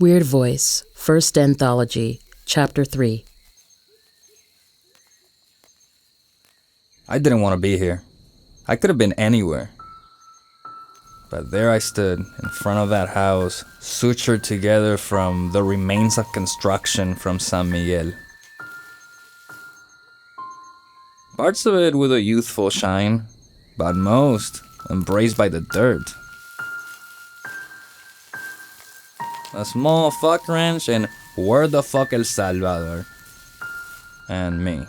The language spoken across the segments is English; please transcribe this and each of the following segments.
Weirdvoice, First Anthology, Chapter 3. I didn't want to be here. I could have been anywhere. But there I stood in front of that house, sutured together from the remains of construction from San Miguel. Parts of it with a youthful shine, but most embraced by the dirt. A small fuck ranch and where the fuck El Salvador? And me.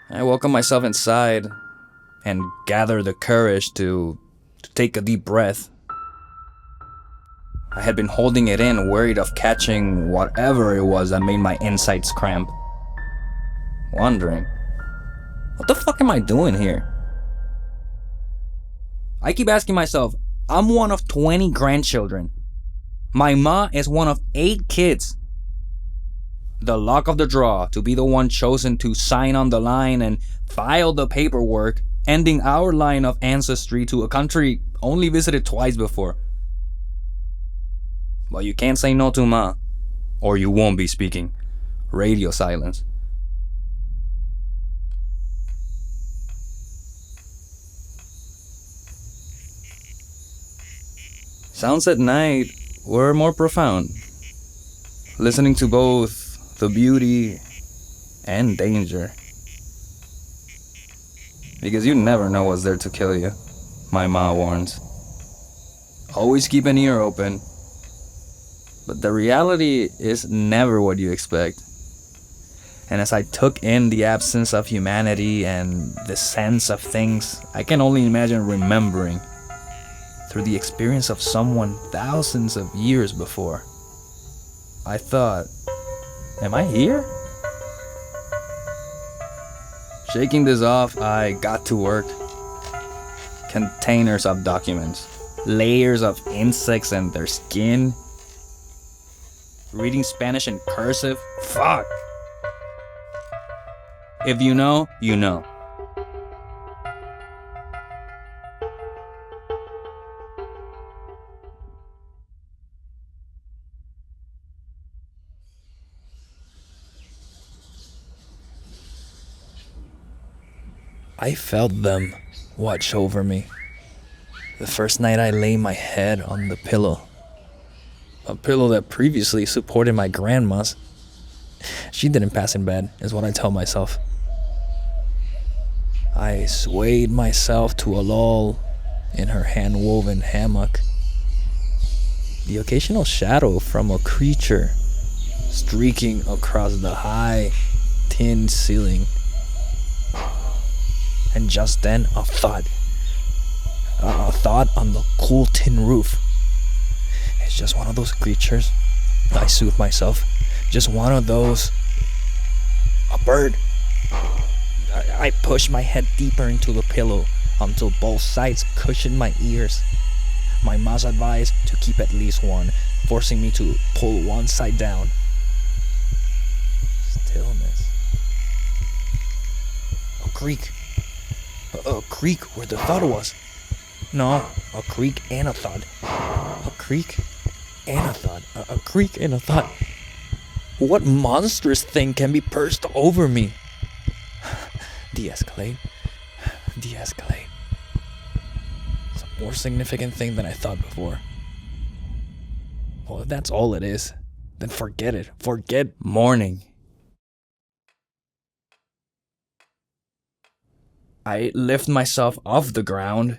I welcome myself inside and gather the courage to take a deep breath. I had been holding it in, worried of catching whatever it was that made my insides cramp. Wondering, what the fuck am I doing here? I keep asking myself, I'm one of 20 grandchildren. My ma is one of 8 kids. The luck of the draw to be the one chosen to sign on the line and file the paperwork, ending our line of ancestry to a country only visited twice before. But you can't say no to ma, or you won't be speaking. Radio silence. Sounds at night were more profound. Listening to both the beauty and danger. Because you never know what's there to kill you, my ma warns. Always keep an ear open. But the reality is never what you expect. And as I took in the absence of humanity and the sense of things, I can only imagine remembering through the experience of someone thousands of years before. I thought, am I here? Shaking this off, I got to work. Containers of documents, layers of insects and their skin. Reading Spanish in cursive, fuck. If you know, you know. I felt them watch over me. The first night I lay my head on the pillow. A pillow that previously supported my grandma's. She didn't pass in bed, is what I tell myself. I swayed myself to a lull in her hand-woven hammock. The occasional shadow from a creature streaking across the high, tin ceiling. And just then, a thud on the cool tin roof. It's just one of those creatures, I soothe myself. Just one of those. A bird. I push my head deeper into the pillow until both sides cushion my ears. My ma's advised to keep at least one, forcing me to pull one side down. Stillness. A creak. A creak where the thud was. No, a creak and a thud. A creak and a thud. A creak and a thud. What monstrous thing can be perched over me? De-escalate. De-escalate. It's a more significant thing than I thought before. Well, if that's all it is, then forget it. Forget morning. I lift myself off the ground.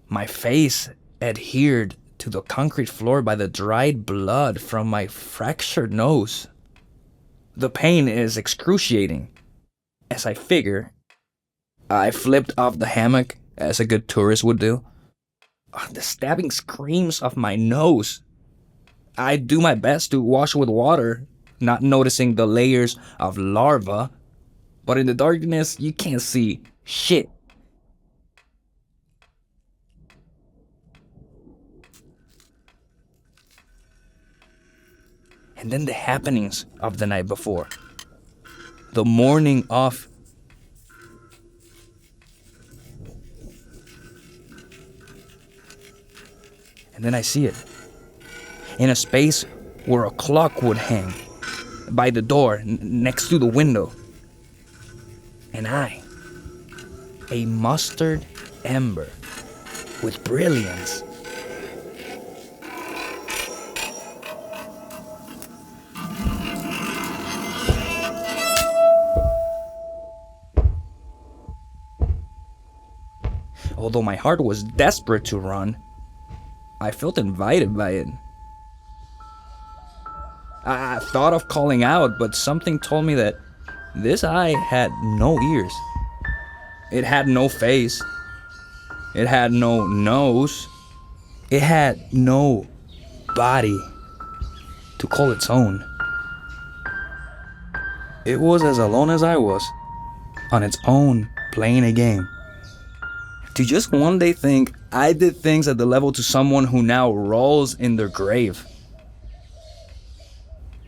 My face adhered to the concrete floor by the dried blood from my fractured nose. The pain is excruciating. As I figure, I flipped off the hammock as a good tourist would do. The stabbing screams of my nose. I do my best to wash with water, not noticing the layers of larvae, but in the darkness you can't see shit. And then the happenings of the night before. The morning of. And then I see it. In a space where a clock would hang. By the door, next to the window. And I, a mustard ember with brilliance. Although my heart was desperate to run, I felt invited by it. I thought of calling out, but something told me that this eye had no ears. It had no face. It had no nose. It had no body to call its own. It was as alone as I was, on its own, playing a game. To just one day think I did things at the level to someone who now rolls in their grave.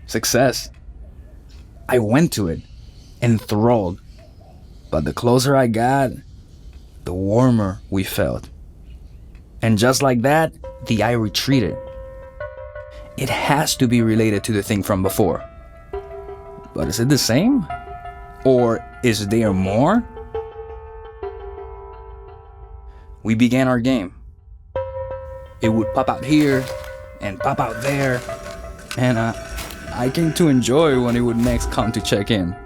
Success. I went to it, enthralled. But the closer I got, the warmer we felt. And just like that, the eye retreated. It has to be related to the thing from before. But is it the same? Or is there more? We began our game. It would pop out here and pop out there, and I came to enjoy when it would next come to check in.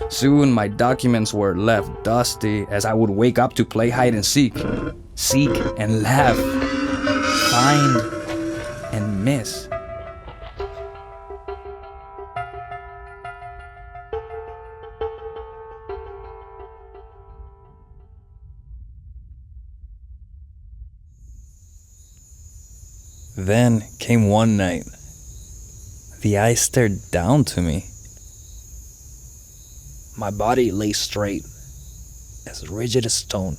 Soon my documents were left dusty as I would wake up to play hide and seek and laugh, find and miss. Then came one night. The eye stared down to me. My body lay straight, as rigid as stone.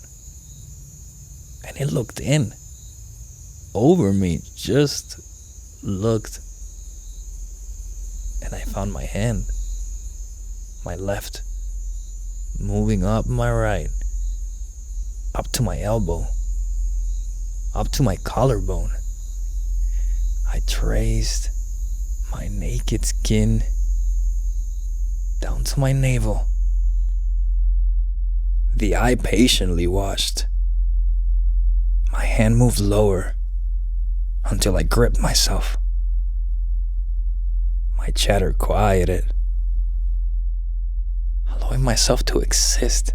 And it looked in. Over me, just looked. And I found my hand, my left, moving up my right, up to my elbow, up to my collarbone. I traced my naked skin down to my navel. The eye patiently watched. My hand moved lower until I gripped myself. My chatter quieted, allowing myself to exist.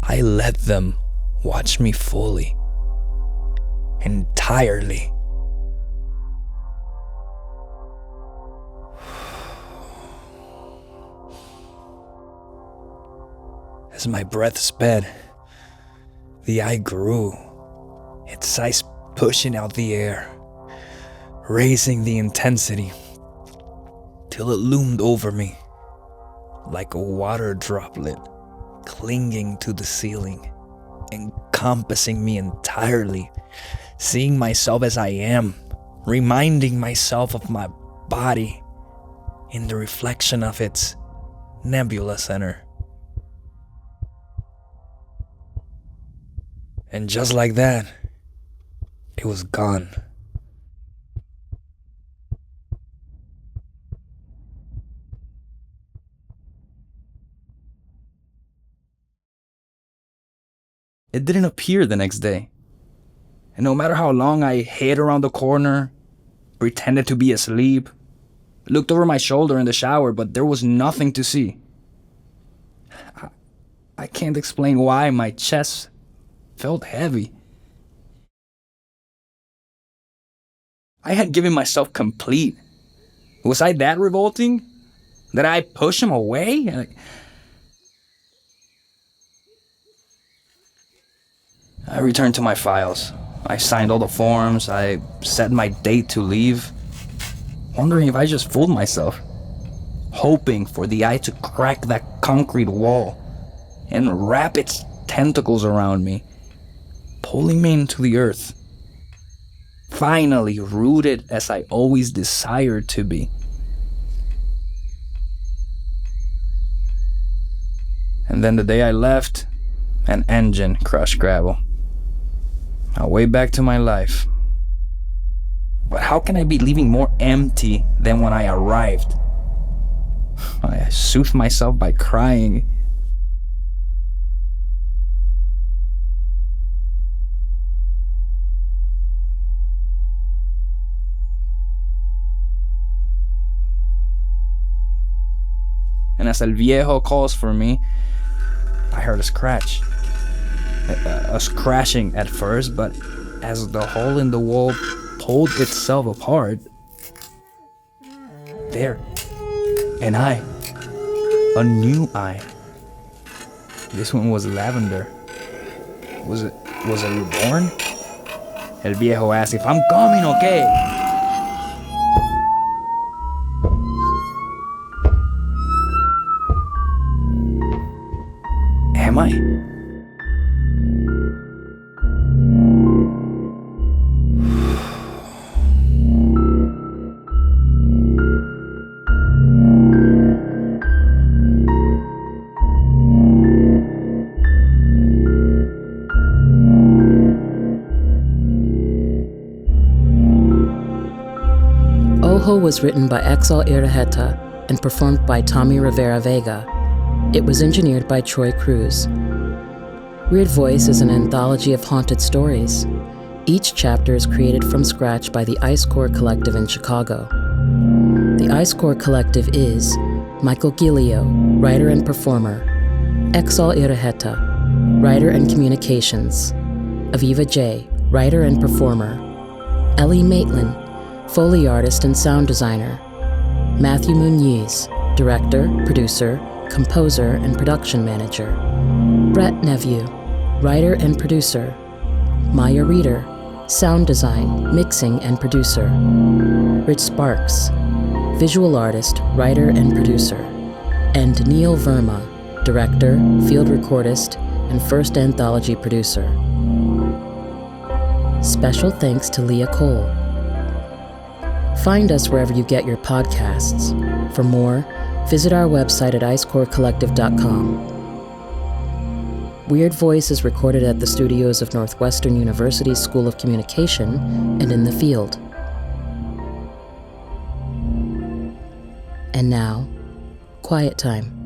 I let them watch me fully, entirely. As my breath sped, the eye grew, its size pushing out the air, raising the intensity, till it loomed over me like a water droplet clinging to the ceiling, encompassing me entirely, seeing myself as I am, reminding myself of my body in the reflection of its nebula center. And just like that, it was gone. It didn't appear the next day. And no matter how long I hid around the corner, pretended to be asleep, looked over my shoulder in the shower, but there was nothing to see. I can't explain why my chest felt heavy. I had given myself complete. Was I that revolting? Did I push him away? I returned to my files. I signed all the forms. I set my date to leave, wondering if I just fooled myself, hoping for the eye to crack that concrete wall and wrap its tentacles around me, pulling me into the earth, finally rooted as I always desired to be. And then the day I left, an engine crushed gravel. Now way back to my life. But how can I be leaving more empty than when I arrived? I soothed myself by crying. And as El Viejo calls for me, I heard a scratch. A crashing at first, but as the hole in the wall pulled itself apart, there, an eye. A new eye. This one was lavender. Was it reborn? El Viejo asked if I'm coming, okay? Am I? Ojo was written by Exal Iraheta and performed by Tommy Rivera-Vega. It was engineered by Cruz. Weirdvoice is an anthology of haunted stories. Each chapter is created from scratch by the Ice Core Collective in Chicago. The Ice Core Collective is Michael Gilio, writer and performer; Exal Iraheta, writer and communications; Aviva J., writer and performer; Ele Matelan, Foley artist and sound designer; Matthew Muñiz, director, producer, composer, and production manager; Brett Neveu, writer and producer; Maya Reeder, sound design, mixing, and producer; Rich Sparks, visual artist, writer, and producer; and Neil Verma, director, field recordist, and first anthology producer. Special thanks to Leah Cole. Find us wherever you get your podcasts. For more, visit our website at icecorecollective.com. Weirdvoice is recorded at the studios of Northwestern University's School of Communication and in the field. And now, quiet time.